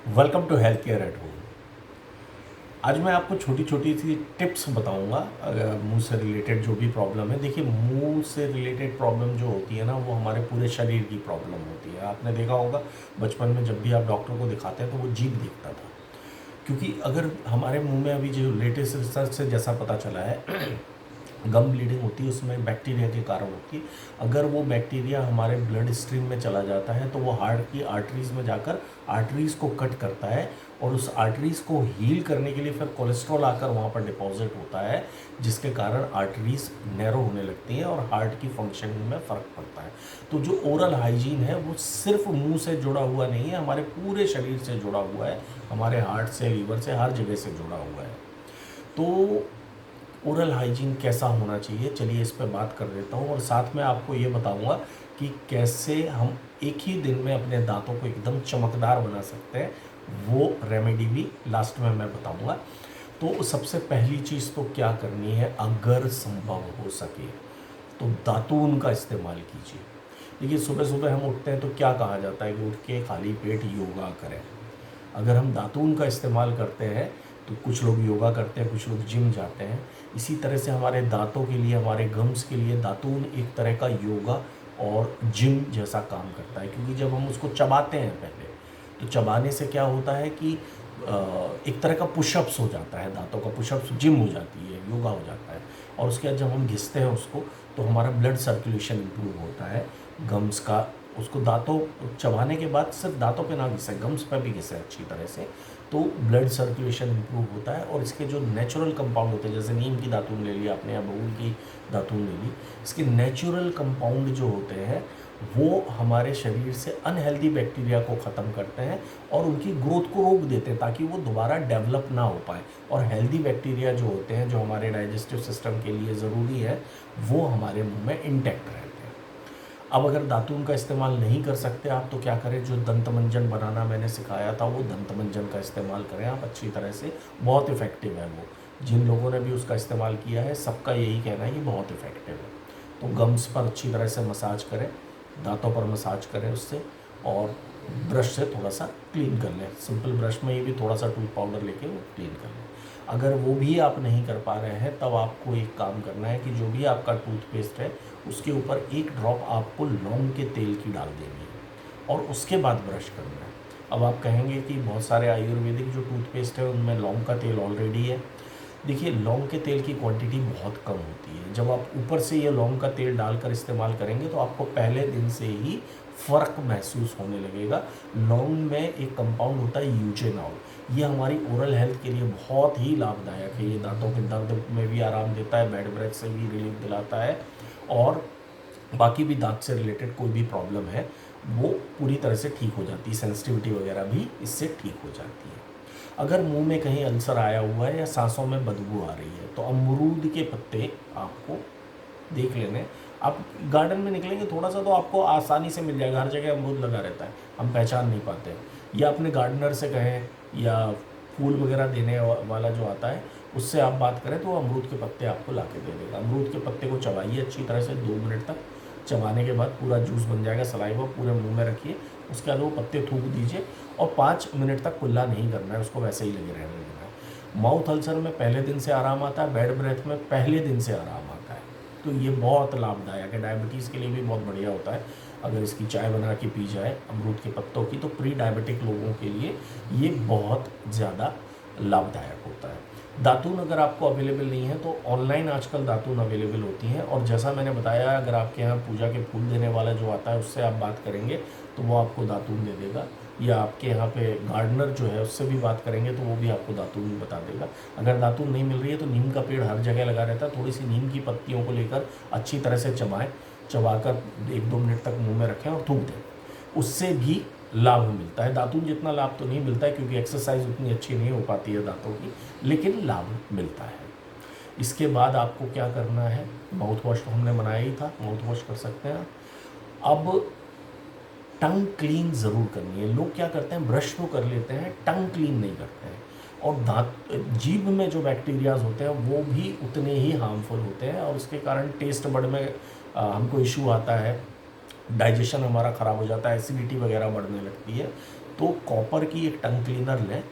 Welcome to health care at home. आज मैं आपको छोटी छोटी सी टिप्स बताऊंगा अगर मुंह से रिलेटेड जो भी प्रॉब्लम है। देखिए, मुंह से रिलेटेड प्रॉब्लम जो होती है ना, वो हमारे पूरे शरीर की प्रॉब्लम होती है। आपने देखा होगा बचपन में जब भी आप डॉक्टर को दिखाते हैं तो वो जीभ देखता था, क्योंकि अगर हमारे मुंह में अभी जो लेटेस्ट रिसर्च से जैसा पता चला है गम ब्लीडिंग होती है, उसमें बैक्टीरिया के कारण होती है। अगर वो बैक्टीरिया हमारे ब्लड स्ट्रीम में चला जाता है तो वो हार्ट की आर्टरीज में जाकर आर्टरीज को कट करता है, और उस आर्टरीज को हील करने के लिए फिर कोलेस्ट्रॉल आकर वहाँ पर डिपॉजिट होता है, जिसके कारण आर्टरीज नैरो होने लगती हैं और हार्ट की फंक्शनिंग में फ़र्क पड़ता है। तो जो ओरल हाइजीन है वो सिर्फ मुंह से जुड़ा हुआ नहीं है, हमारे पूरे शरीर से जुड़ा हुआ है, हमारे हार्ट से, लीवर से, हर जगह से जुड़ा हुआ है। तो ओरल हाइजीन कैसा होना चाहिए, चलिए इस पर बात कर देता हूँ, और साथ में आपको ये बताऊँगा कि कैसे हम एक ही दिन में अपने दांतों को एकदम चमकदार बना सकते हैं। वो रेमेडी भी लास्ट में मैं बताऊँगा। तो सबसे पहली चीज़ तो क्या करनी है, अगर संभव हो सके तो दातून का इस्तेमाल कीजिए। देखिए, सुबह सुबह हम उठते हैं तो क्या कहा जाता है कि उठ के खाली पेट योगा करें। अगर हम दातून का इस्तेमाल करते हैं तो कुछ लोग योगा करते हैं, कुछ लोग जिम जाते हैं। इसी तरह से हमारे दांतों के लिए, हमारे गम्स के लिए दातून एक तरह का योगा और जिम जैसा काम करता है, क्योंकि जब हम उसको चबाते हैं पहले, तो चबाने से क्या होता है कि एक तरह का पुशअप्स हो जाता है, दांतों का पुशअप्स, जिम हो जाती है, योगा हो जाता है। और उसके बाद जब हम घिसते हैं उसको, तो हमारा ब्लड सर्कुलेशन इम्प्रूव होता है, गम्स का। उसको दांतों चबाने के बाद सिर्फ दांतों पे ना घिसे, गम्स पे भी घिसे अच्छी तरह से, तो ब्लड सर्कुलेशन इम्प्रूव होता है। और इसके जो नेचुरल कंपाउंड होते हैं, जैसे नीम की दातून ले ली आपने या बबूल की दातून ले ली, इसके नेचुरल कंपाउंड जो होते हैं वो हमारे शरीर से अनहेल्दी बैक्टीरिया को ख़त्म करते हैं और उनकी ग्रोथ को रोक देते हैं, ताकि वो दोबारा डेवलप ना हो पाए। और हेल्दी बैक्टीरिया जो होते हैं, जो हमारे डाइजेस्टिव सिस्टम के लिए ज़रूरी है, वो हमारे मुंह में इंटैक्ट रहते हैं। अब अगर दातून का इस्तेमाल नहीं कर सकते आप, तो क्या करें, जो दंतमंजन बनाना मैंने सिखाया था वो दंतमंजन का इस्तेमाल करें आप अच्छी तरह से। बहुत इफ़ेक्टिव है वो। जिन लोगों ने भी उसका इस्तेमाल किया है सबका यही कहना है कि बहुत इफ़ेक्टिव है। तो गम्स पर अच्छी तरह से मसाज करें, दांतों पर मसाज करें उससे, और ब्रश से थोड़ा सा क्लीन कर लें। सिंपल ब्रश में ही भी थोड़ा सा टूथ पाउडर लेके वो क्लीन कर लें। अगर वो भी आप नहीं कर पा रहे हैं, तब आपको एक काम करना है कि जो भी आपका टूथपेस्ट है उसके ऊपर एक ड्रॉप आपको लौंग के तेल की डाल देनी है और उसके बाद ब्रश करना है। अब आप कहेंगे कि बहुत सारे आयुर्वेदिक जो टूथपेस्ट है उनमें लौंग का तेल ऑलरेडी है। देखिए, लौंग के तेल की क्वांटिटी बहुत कम होती है। जब आप ऊपर से ये लौंग का तेल डालकर इस्तेमाल करेंगे तो आपको पहले दिन से ही फ़र्क महसूस होने लगेगा। लौंग में एक कंपाउंड होता है यूजेनॉल, ये हमारी ओरल हेल्थ के लिए बहुत ही लाभदायक है। ये दांतों के दर्द में भी आराम देता है, बैड ब्रेथ से भी रिलीफ दिलाता है, और बाकी भी दांत से रिलेटेड कोई भी प्रॉब्लम है वो पूरी तरह से ठीक हो जाती है। सेंसिटिविटी वगैरह भी इससे ठीक हो जाती है। अगर मुंह में कहीं अल्सर आया हुआ है या सांसों में बदबू आ रही है, तो अमरूद के पत्ते आपको देख लेने। आप गार्डन में निकलेंगे थोड़ा सा तो आपको आसानी से मिल जाएगा, हर जगह अमरूद लगा रहता है, हम पहचान नहीं पाते हैं। या अपने गार्डनर से कहें, या फूल वगैरह देने वाला जो आता है उससे आप बात करें, तो वो अमरूद के पत्ते आपको ला के दे देगा। अमरूद के पत्ते को चबाइए अच्छी तरह से 2 मिनट तक। चबाने के बाद पूरा जूस बन जाएगा, सलाइवा पूरे मुंह में रखिए। उसके बाद वो पत्ते थूक दीजिए और 5 मिनट तक कुल्ला नहीं करना है, उसको वैसे ही लगे रहने देना है। माउथ अल्सर में पहले दिन से आराम आता है, बैड ब्रेथ में पहले दिन से आराम आता है। तो ये बहुत लाभदायक है, डायबिटीज़ के लिए भी बहुत बढ़िया होता है। अगर इसकी चाय बना के पी जाए अमरूद के पत्तों की, तो प्री डायबिटिक लोगों के लिए ये बहुत ज़्यादा लाभदायक होता है। दातून अगर आपको अवेलेबल नहीं है तो ऑनलाइन आजकल दातून अवेलेबल होती हैं, और जैसा मैंने बताया, अगर आपके यहाँ पूजा के फूल देने वाला जो आता है उससे आप बात करेंगे तो वो आपको दातून दे देगा, या आपके यहाँ पे गार्डनर जो है उससे भी बात करेंगे तो वो भी आपको दातून बता देगा। अगर दातून नहीं मिल रही है तो नीम का पेड़ हर जगह लगा रहता है, थोड़ी सी नीम की पत्तियों को लेकर अच्छी तरह से चबाएँ, चबाकर 1-2 मिनट तक मुँह में रखें और थूक दें, उससे भी लाभ मिलता है। दातून जितना लाभ तो नहीं मिलता है, क्योंकि एक्सरसाइज उतनी अच्छी नहीं हो पाती है दांतों की, लेकिन लाभ मिलता है। इसके बाद आपको क्या करना है, माउथ वॉश तो हमने बनाया ही था, माउथ वॉश कर सकते हैं। अब टंग क्लीन ज़रूर करनी है। लोग क्या करते हैं, ब्रश तो कर लेते हैं, टंग क्लीन नहीं करते हैं। और दांत, जीभ में जो बैक्टीरियाज होते हैं वो भी उतने ही हार्मफुल होते हैं, और उसके कारण टेस्ट बड में हमको इशू आता है, डाइजेशन हमारा ख़राब हो जाता है, एसिडिटी वगैरह बढ़ने लगती है। तो कॉपर की एक टंग क्लीनर लें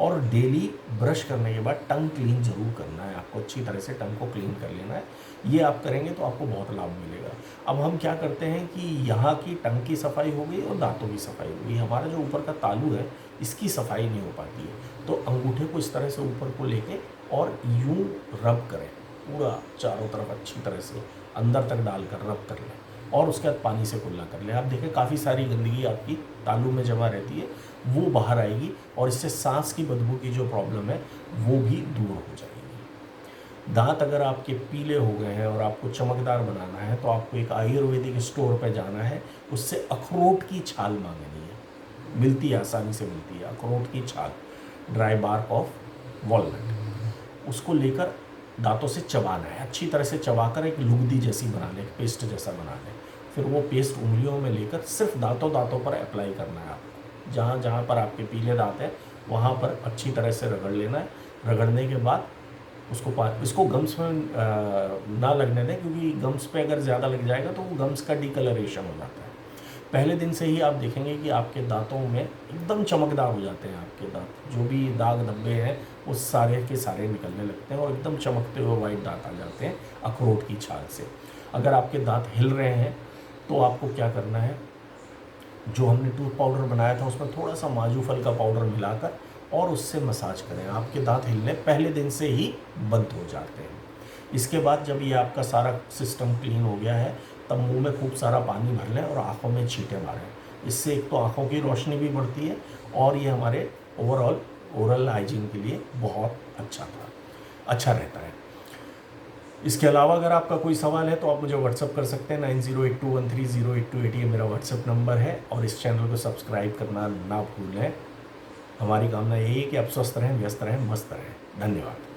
और डेली ब्रश करने के बाद टंग क्लीन जरूर करना है आपको, अच्छी तरह से टंग को क्लीन कर लेना है। ये आप करेंगे तो आपको बहुत लाभ मिलेगा। अब हम क्या करते हैं कि यहाँ की टंग की सफाई हो गई और दांतों की सफाई हो गई, हमारा जो ऊपर का तालू है इसकी सफाई नहीं हो पाती है। तो अंगूठे को इस तरह से ऊपर को लेके और यूं रब करें, पूरा चारों तरफ अच्छी तरह से अंदर तक डालकर रब कर लें और उसके बाद पानी से कुल्ला कर लें। आप देखें काफ़ी सारी गंदगी आपकी तालू में जमा रहती है, वो बाहर आएगी और इससे सांस की बदबू की जो प्रॉब्लम है वो भी दूर हो जाएगी। दांत अगर आपके पीले हो गए हैं और आपको चमकदार बनाना है तो आपको एक आयुर्वेदिक स्टोर पे जाना है, उससे अखरोट की छाल मांगनी है, मिलती है, आसानी से मिलती है अखरोट की छाल, ड्राई बार्क ऑफ वॉलनट। उसको लेकर दांतों से चबाना है, अच्छी तरह से चबाकर एक लुगदी जैसी बना लें, एक पेस्ट जैसा बना लें। फिर वो पेस्ट उंगलियों में लेकर सिर्फ दांतों पर अप्लाई करना है आपको, जहाँ जहाँ पर आपके पीले दांत हैं वहाँ पर अच्छी तरह से रगड़ लेना है। रगड़ने के बाद इसको गम्स में ना लगने दें, क्योंकि गम्स पे अगर ज़्यादा लग जाएगा तो वो गम्स का डिकलरेशन हो जाता है। पहले दिन से ही आप देखेंगे कि आपके दांतों में एकदम चमकदार हो जाते हैं, आपके दांत जो भी दाग धब्बे हैं वो सारे के सारे निकलने लगते हैं और एकदम चमकते हुए वाइट दांत आ जाते हैं अखरोट की छाल से। अगर आपके दांत हिल रहे हैं तो आपको क्या करना है, जो हमने टूथ पाउडर बनाया था उसमें थोड़ा सा माजू फल का पाउडर मिलाकर और उससे मसाज करें, आपके दांत हिलने पहले दिन से ही बंद हो जाते हैं। इसके बाद जब ये आपका सारा सिस्टम क्लीन हो गया है तब मुंह में खूब सारा पानी भर लें और आँखों में छींटे मारें। इससे एक तो आँखों की रोशनी भी बढ़ती है और ये हमारे ओवरऑल ओरल हाइजीन के लिए बहुत अच्छा रहता है। इसके अलावा अगर आपका कोई सवाल है तो आप मुझे व्हाट्सअप कर सकते हैं, 9082130828 ये मेरा व्हाट्सअप नंबर है। और इस चैनल को सब्सक्राइब करना ना भूलें। हमारी कामना यही है कि आप स्वस्थ रहें, व्यस्त रहें, मस्त रहें। धन्यवाद।